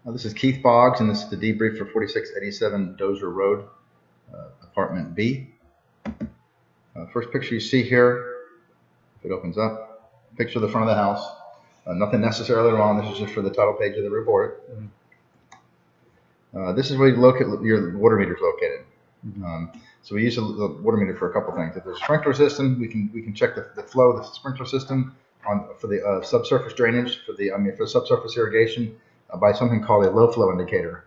This is Keith Boggs, and this is the debrief for 4687 Dozier Road, apartment B. First picture you see here, if it opens up, picture of the front of the house. Nothing necessarily wrong. This is just for the title page of the report. This is where you look at your water meters located. So we use the water meter for a couple things. If there's a sprinkler system, we can check the flow of the sprinkler system for the subsurface drainage, for the subsurface irrigation by something called a low flow indicator,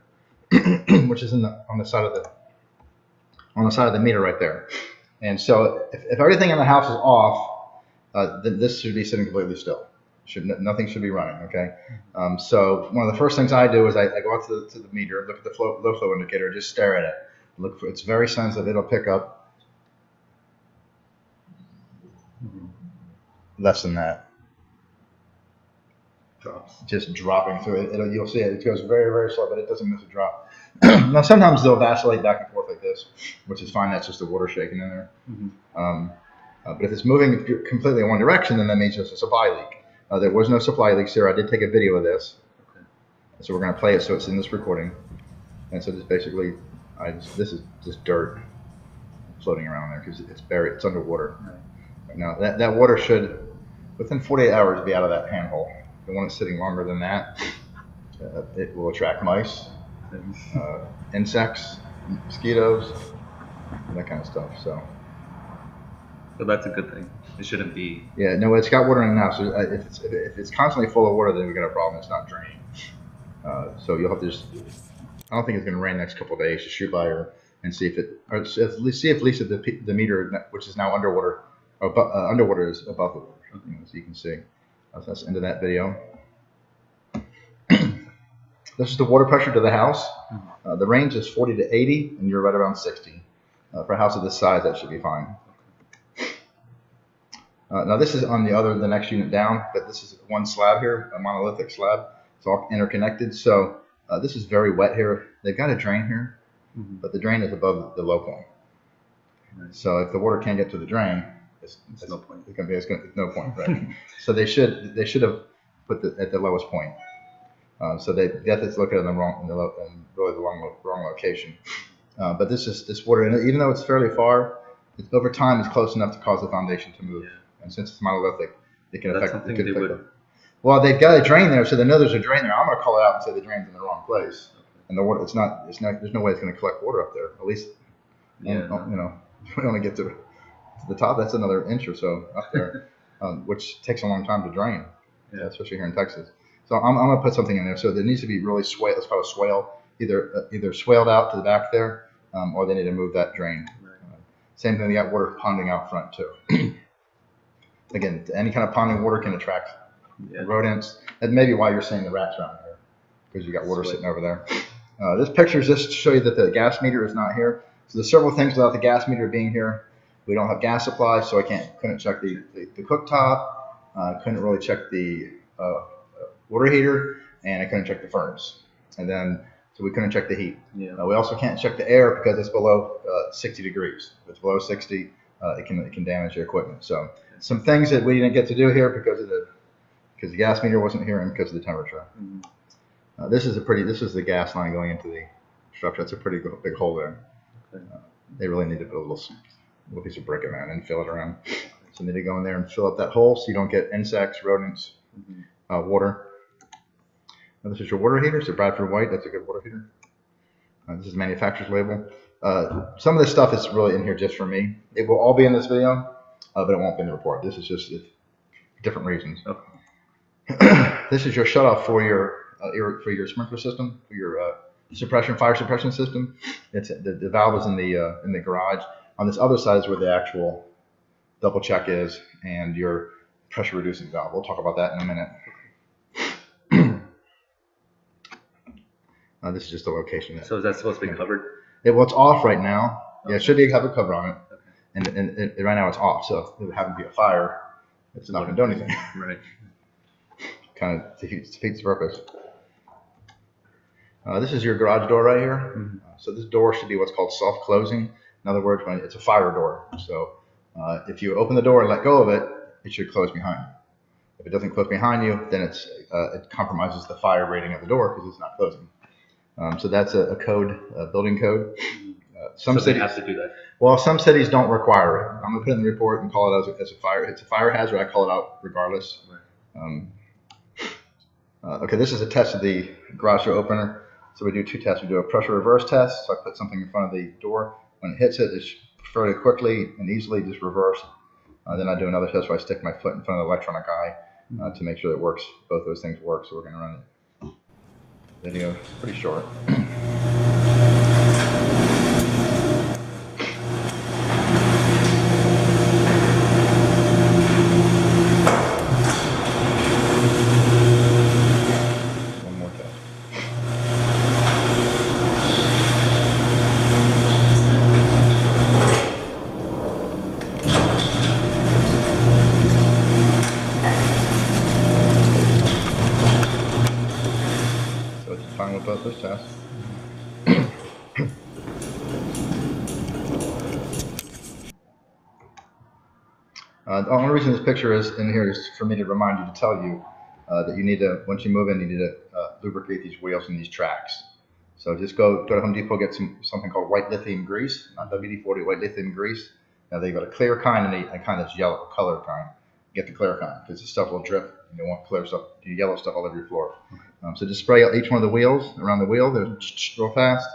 which is on the side of the meter right there. And so if everything in the house is off, then this should be sitting completely still. Nothing should be running. Okay. So one of the first things I do is I go out to the meter, look at the low flow indicator, just stare at it. Look for, it's very sensitive. It'll pick up less than that. Drops. Just dropping through it. You'll see it goes very, very slow, but it doesn't miss a drop. Now sometimes they'll vacillate back and forth like this, which is fine. That's just the water shaking in there. But if it's moving completely in one direction, then that means there's a supply leak. There was no supply leaks here. I did take a video of this, so we're going to play it so it's in this recording. And so just basically, this is just dirt floating around there because it's buried. It's underwater. Right now that water should, within 48 hours, be out of that panhole. The one that's sitting longer than that, it will attract mice, insects, mosquitoes, that kind of stuff. So that's a good thing. It shouldn't be. Yeah, no, it's got water in it now. So if it's constantly full of water, then we got a problem. It's not draining. So you'll have to just. I don't think it's going to rain the next couple of days. Just shoot by her and see if it, or see at least if the meter, which is now underwater, underwater is above the water. So you can see. That's the end of that video. This is the water pressure to the house. The range is 40 to 80, and you're right around 60. For a house of this size, that should be fine. Now this is on the next unit down, but this is one slab here, a monolithic slab. It's all interconnected. So this is very wet here. They've got a drain here, but the drain is above the low point. So if the water can't get to the drain, it's no point. It's no point, right? So they should have put at the lowest point. So they have to look at it in the wrong location. But this water, and even though it's fairly far, over time it's close enough to cause the foundation to move. Yeah. And since it's monolithic, it can affect. Well, they've got a drain there, so they know there's a drain there. I'm going to call it out and say the drain's in the wrong place, and the water. It's not. There's no way it's going to collect water up there. At least, we want to get to the top. That's another inch or so up there, which takes a long time to drain. Yeah, especially here in Texas. So I'm going to put something in there. So there needs to be really swale. Let's call it a swale. Either swaled out to the back there, or they need to move that drain. Right. Same thing. They got water ponding out front too. Again, any kind of ponding water can attract rodents. That may be why you're seeing the rats around here, because you got water sitting over there. This picture is just to show you that the gas meter is not here. So there's several things without the gas meter being here. We don't have gas supply, so I couldn't check the cooktop. Couldn't really check the water heater, and I couldn't check the furnace. And then, so we couldn't check the heat. Yeah. We also can't check the air because it's below 60 degrees. If it's below 60, it can damage your equipment. So some things that we didn't get to do here because the gas meter wasn't here and because of the temperature. This is the gas line going into the structure. That's a pretty big hole there. Okay. They really need to put a little piece of brick in there and fill it around. So they need to go in there and fill up that hole so you don't get insects, rodents, water. Now, this is your water heater. So Bradford White, that's a good water heater. This is the manufacturer's label. Some of this stuff is really in here just for me. It will all be in this video, but it won't be in the report. This is just different reasons. This is your shutoff for your sprinkler system, for your fire suppression system. It's the valve is in the garage. On this other side is where the actual double check is, and your pressure reducing valve. We'll talk about that in a minute. This is just the location. So is that supposed to be covered? Well, it's off right now. Okay. Yeah, it should have a cover on it. Okay. And right now it's off. So if it happens to be a fire, it's not going to do anything. Right. Kind of defeats the purpose. This is your garage door right here. So this door should be what's called self-closing. In other words, when it's a fire door. So if you open the door and let go of it, it should close behind If it doesn't close behind you, then it compromises the fire rating of the door because it's not closing. So that's a code, a building code. Some So cities they have to do that. Well, some cities don't require it. I'm gonna put it in the report and call it as a fire. It's a fire hazard. I call it out regardless. Okay, this is a test of the garage door opener. So we do two tests. We do a pressure reverse test. So I put something in front of the door. When it hits it, it's fairly quickly and easily just reverse. Then I do another test where I stick my foot in front of the electronic eye to make sure that it works. Both those things work. So we're going to run it. Video pretty short. One more test. So it's fine with both those tests. The only reason this picture is in here is for me to remind you to tell you that you need to, once you move in, you need to lubricate these wheels and these tracks. So just go to Home Depot, get something called white lithium grease, not WD-40, white lithium grease. Now they've got a clear kind and a kind that's yellow, colored kind. Get the clear kind because the stuff will drip. You don't want clear stuff, yellow stuff all over your floor. So just spray out each one of the wheels, around the wheel, real fast.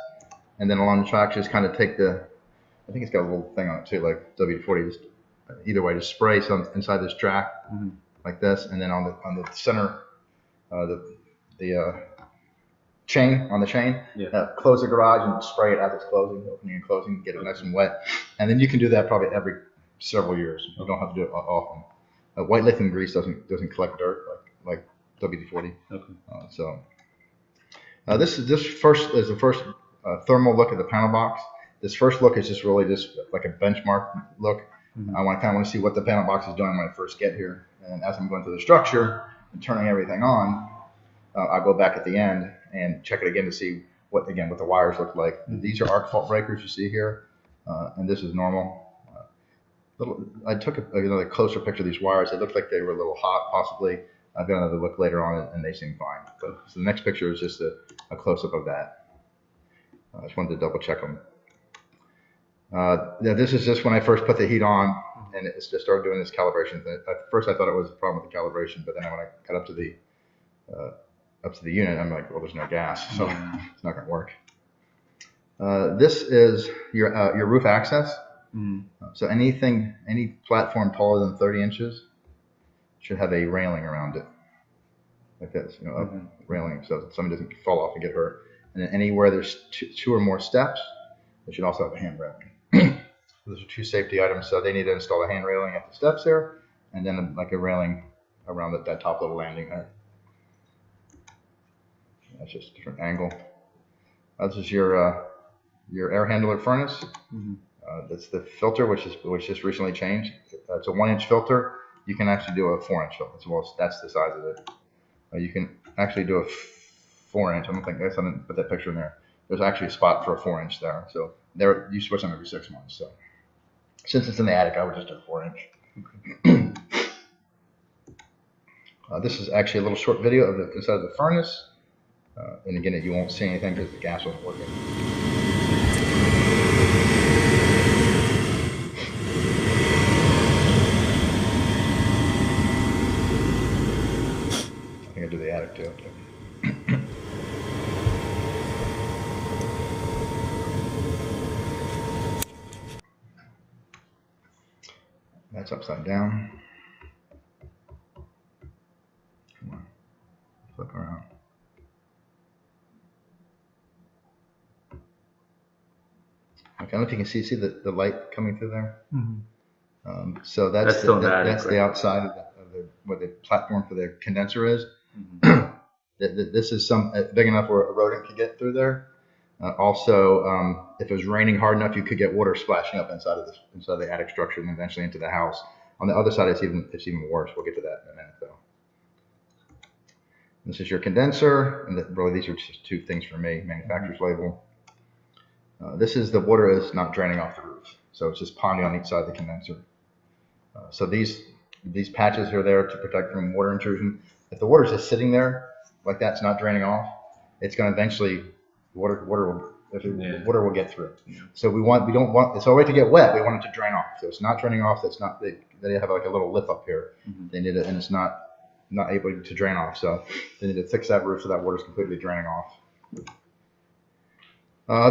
And then along the track, just kind of take I think it's got a little thing on it too, like WD-40, just either way, just spray some inside this track like this, and then on the center, the chain on the chain, close the garage and spray it as it's closing, opening and closing, get it nice and wet, and then you can do that probably every several years. You don't have to do it often. White lithium grease doesn't collect dirt like WD-40. Okay. This first is the first thermal look at the panel box. This first look is just really just like a benchmark look. I want to see what the panel box is doing when I first get here. And as I'm going through the structure and turning everything on, I'll go back at the end and check it again to see what the wires look like. These are arc fault breakers you see here, and this is normal. I took another closer picture of these wires. They looked like they were a little hot, possibly. I've got another look later on, and they seem fine. So the next picture is just a close-up of that. I just wanted to double check them. This is just when I first put the heat on, and it just started doing this calibration thing. At first, I thought it was a problem with the calibration, but then when I got up to the unit, I'm like, well, there's no gas, so it's not going to work. This is your roof access. So any platform taller than 30 inches should have a railing around it, like this, a railing, so that somebody doesn't fall off and get hurt. And then anywhere there's two or more steps, they should also have a hand railing. Those are two safety items, so they need to install a hand railing at the steps there, and then like a railing around that top little landing there. That's just a different angle. This is your air handler furnace. That's the filter, which just recently changed. It's a 1-inch filter. You can actually do a 4-inch filter. Well, that's the size of it. You can actually do a 4-inch. I didn't put that picture in there. There's actually a spot for a 4-inch there. So you switch them every 6 months. So since it's in the attic, I would just do a 4-inch. This is actually a little short video of the inside of the furnace. And again, you won't see anything because the gas wasn't working. I think I do the attic too. That's upside down. Come on, flip around. Okay, I don't know if you can see the light coming through there. So that's the outside of where the platform for the condenser is. This is big enough where a rodent could get through there. Also, if it was raining hard enough, you could get water splashing up inside of the attic structure and eventually into the house. On the other side, it's even worse. We'll get to that in a minute, though. This is your condenser, and really these are just two things for me. Manufacturer's label. This is the water is not draining off the roof, so it's just ponding on each side of the condenser. So these These patches are there to protect from water intrusion. If the water's just sitting there like that, it's not draining off, it's going to eventually water will get through. Yeah. So we don't want it's all right to get wet. We want it to drain off. So it's not draining off. That's not they have like a little lip up here. They need it, and it's not able to drain off. So they need to fix that roof so that water's completely draining off.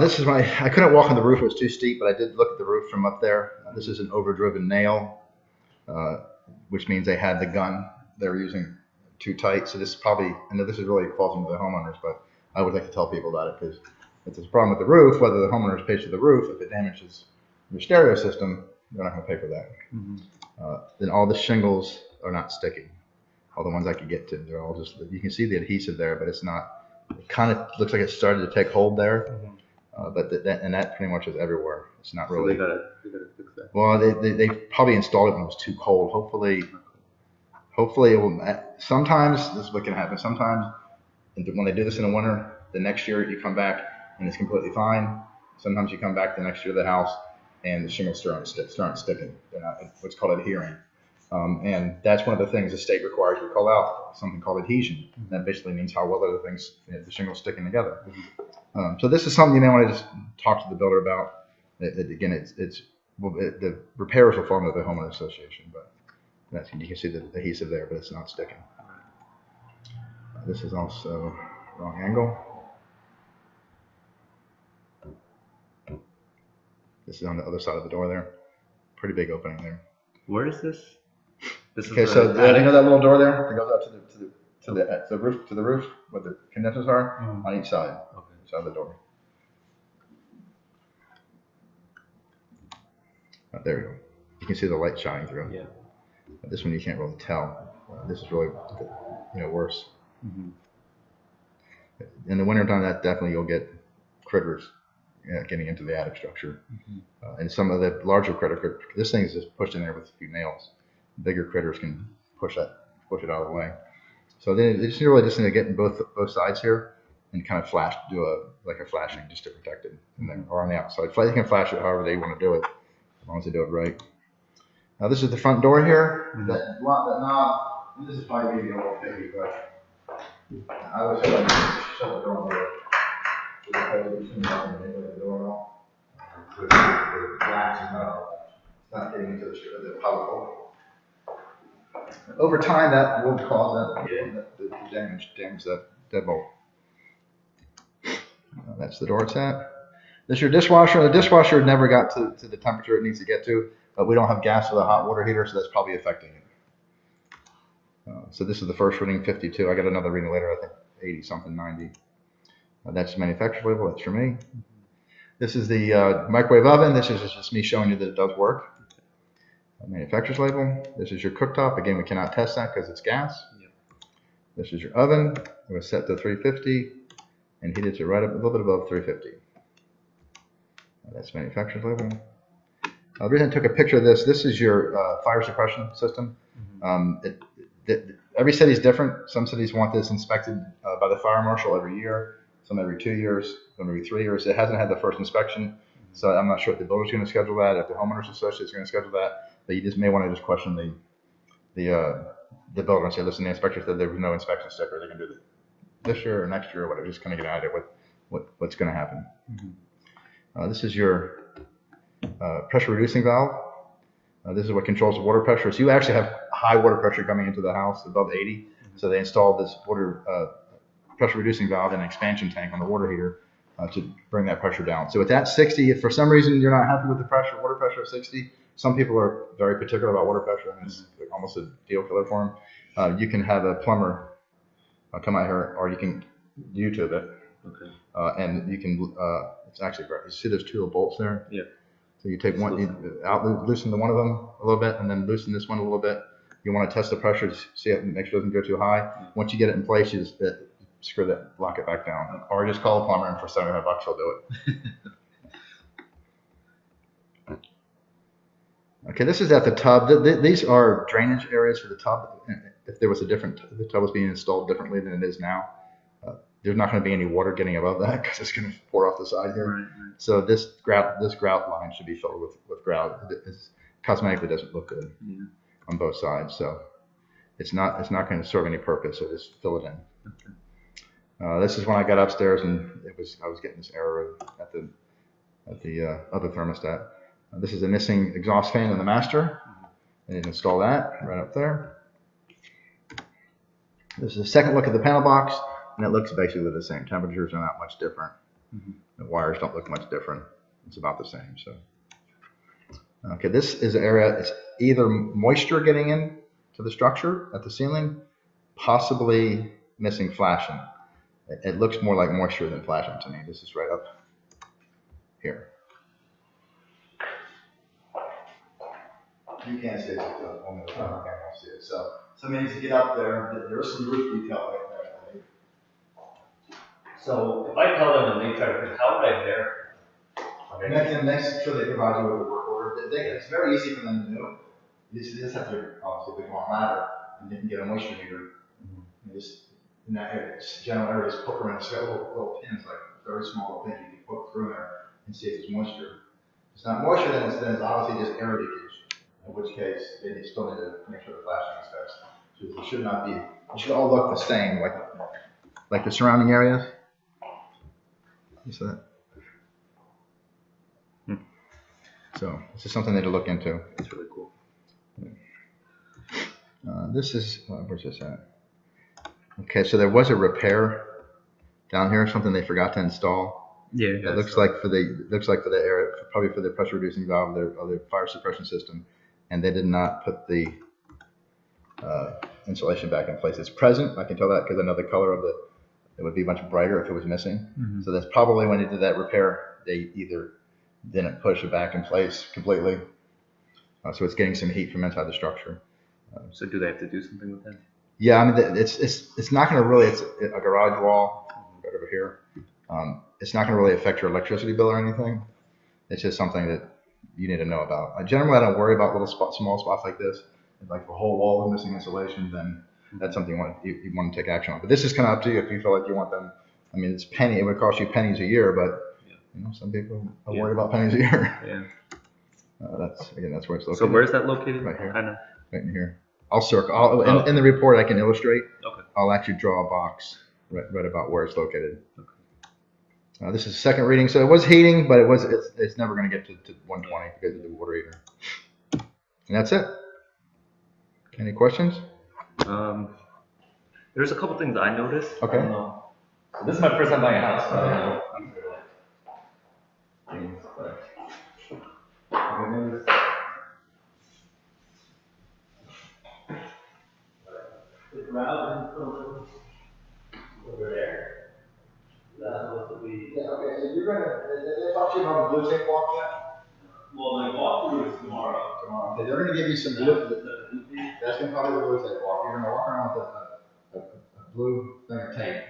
This is I couldn't walk on the roof. It was too steep, but I did look at the roof from up there. This is an overdriven nail, which means they had the gun they were using too tight. So this is probably, I know this is really falls into the homeowners, but I would like to tell people about it because if there's a problem with the roof, whether the homeowners pays for the roof, if it damages your stereo system, they're not going to pay for that. Then all the shingles are not sticking. All the ones I could get to, they're all just, you can see the adhesive there, but it's not, it kind of looks like it started to take hold there. But that pretty much is everywhere. It's not really. So they gotta fix that. Well, they probably installed it when it was too cold. Hopefully it will. Sometimes this is what can happen. Sometimes when they do this in the winter, the next year you come back and it's completely fine. Sometimes you come back the next year to the house and the shingles start sticking. They're not what's called adhering. And that's one of the things the state requires. We call out something called adhesion. That basically means how well the things, the shingles sticking together. So this is something you may want to just talk to the builder about. Again, the repairs will fall under the homeowner association, but you can see the adhesive there, but it's not sticking. This is also wrong angle. This is on the other side of the door there. Pretty big opening there. Where is this? Okay, so you know that little door there that goes out to the roof where the condensers are on each side. Okay. Each side of the door. There we go. You can see the light shining through. Yeah. This one you can't really tell. This is really, worse. In the wintertime, that definitely you'll get critters getting into the attic structure. And some of the larger critters, this thing is just pushed in there with a few nails. Bigger critters can push it out of the way. So they just really just need to get in both sides here and kind of do a flashing just to protect it, and then or on the outside. They can flash it however they want to do it, as long as they do it right. Now this is the front door here. That knob. This is probably maybe a little picky, but I would say like shut the door there. It's not getting into the public. Over time, that will cause the damage that deadbolt. That's the door it's at. This is your dishwasher. The dishwasher never got to the temperature it needs to get to, but we don't have gas with a hot water heater, so that's probably affecting it. So this is the first reading, 52. I got another reading later, I think 80 something, 90. That's the manufacturer's label. That's for me. This is the microwave oven. This is just me showing you that it does work. Manufacturer's label. This is your cooktop. Again, we cannot test that because it's gas. Yep. This is your oven. It was set to 350 and heated to right up a little bit above 350. That's manufacturer's label. The reason I took a picture of this is your fire suppression system. Every city is different. Some cities want this inspected by the fire marshal every year, some every 2 years, some every 3 years. It hasn't had the first inspection, so I'm not sure if the builder's going to schedule that, if the homeowners association is going to schedule that. But you just may want to just question the builder and say, listen, the inspector said there was no inspection sticker. They're going to do it this year or next year or whatever. Just kind of get an idea what's going to happen. This is your pressure reducing valve. This is what controls the water pressure. So you actually have high water pressure coming into the house above 80. So they installed this water pressure reducing valve in an expansion tank on the water heater to bring that pressure down. So at that 60, if for some reason you're not happy with the water pressure of 60, some people are very particular about water pressure, and it's almost a deal killer for them. You can have a plumber come out here, or you can YouTube it. Okay. And you can, it's actually great. You see those two little bolts there? Yeah. So you take one, loosen the one of them a little bit, and then loosen this one a little bit. You want to test the pressure, see if it make sure it doesn't go too high. Once you get it in place, you just screw that, lock it back down, or just call a plumber, and for $75 he'll do it. Okay, this is at the tub. These are drainage areas for the tub. If there was the tub was being installed differently than it is now, there's not going to be any water getting above that because it's going to pour off the side here. Right. So this grout line should be filled with grout. Cosmetically doesn't look good. Yeah. on both sides. So it's not going to serve any purpose. So just fill it in. This is when I got upstairs and I was getting this error at the other thermostat. This is a missing exhaust fan in the master. I need to install that right up there. This is a second look at the panel box, and it looks basically the same. Temperatures are not much different. The wires don't look much different. It's about the same. So, okay, this is an area. It's either moisture getting in to the structure at the ceiling, possibly missing flashing. It looks more like moisture than flashing to me. This is right up here. You can't see it on the camera. I can't see it. So somebody needs to get up there. There's some roof detail right there. So if I tell them and they try to, how would I verify? Okay. Make sure they provide you with a work order. It's very easy for them to do. You just have to obviously pick one ladder, and you can get a moisture meter. Just in that area, general area, just poke around. It's got little pins, like very small little pins you can poke through there and see if there's moisture. If it's not moisture, then it's obviously just air leakage. In which case, they still need to make sure the flashing is fixed. So it should not be. It should all look the same, like the surrounding areas. You see that? So this is something they need to look into. It's really cool. This is where's this at? Okay, so there was a repair down here, something they forgot to install. Yeah. It looks like for the area, probably for the pressure reducing valve of their fire suppression system, and they did not put the insulation back in place. It's present, I can tell that because I know the color of it would be much brighter if it was missing. So that's probably when they did that repair, they either didn't push it back in place completely, so it's getting some heat from inside the structure. So do they have to do something with that? Yeah, I mean it's not going to really. It's a garage wall right over here. It's not going to really affect your electricity bill or anything. It's just something that you need to know about. Generally, I don't worry about small spots like this. If like the whole wall is missing insulation, then that's something you want to take action on. But this is kind of up to you if you feel like you want them. I mean, it would cost you pennies a year, but you know, some people are worried about pennies a year. Yeah. That's where it's located. So where's that located? Right here. I know. Right in here. I'll circle. In the report, I can illustrate. Okay. I'll actually draw a box right about where it's located. Okay. This is the second reading, so it was heating, but it's never going to get to 120 because of the water heater. And that's it. Any questions? There's a couple things I noticed. Okay. I don't know. So this is my first time buying a house. So I don't know. Over there. That's supposed to be. Yeah, okay, so you're going to, they talk to you about the blue tape walk yet? Well, the walkthrough is tomorrow. Okay, they're going to give you some blue, that's going to probably be the blue tape walk. You're going to walk around with a blue thing of tape.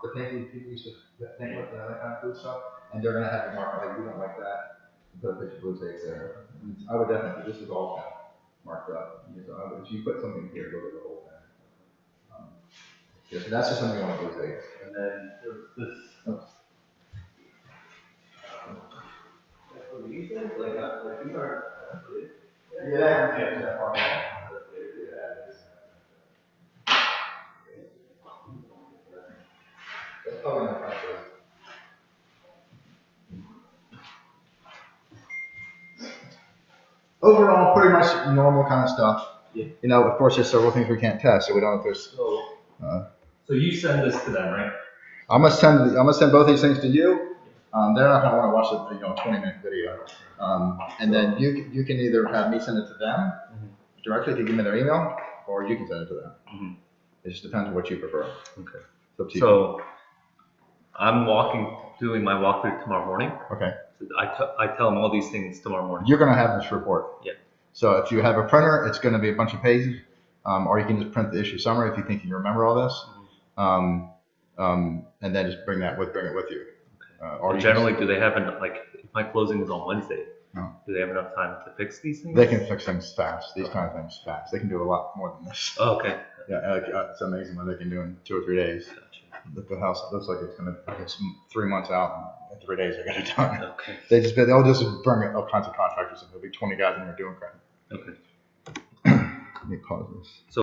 The paint people used to paint with that kind of blue stuff, and they're going to have you mark, like, we don't like that. Put a picture of blue tape there. I would definitely, this is all kind of marked up. If you put something here, go to the whole thing. Yeah, so that's just something I want to do. And then there's this. What do you think? Like you are. Yeah. That's probably not right. Overall, pretty much normal kind of stuff. Yeah. You know, of course, there's several things we can't test, so we don't know if there's. So you send this to them, right? I'm gonna send both these things to you. They're not gonna want to watch a 20-minute video, and then you can either have me send it to them directly to give me their email, or you can send it to them. It just depends on what you prefer. Okay. It's up to you. So I'm doing my walkthrough tomorrow morning. Okay. So I tell them all these things tomorrow morning. You're gonna have this report. Yeah. So if you have a printer, it's gonna be a bunch of pages, or you can just print the issue summary if you think you remember all this. And then just bring it with you. Or generally, do they have enough, like, if my closing is on Wednesday, do they have enough time to fix these things? They can fix things fast, these kind of things fast. They can do a lot more than this. Oh, okay. Yeah, it's amazing what they can do in 2 or 3 days. Gotcha. The house looks like it's 3 months out, and in 3 days they got it done. Okay. They'll just bring all kinds of contractors in. There'll be 20 guys in there doing crap. Okay. Let me pause this. So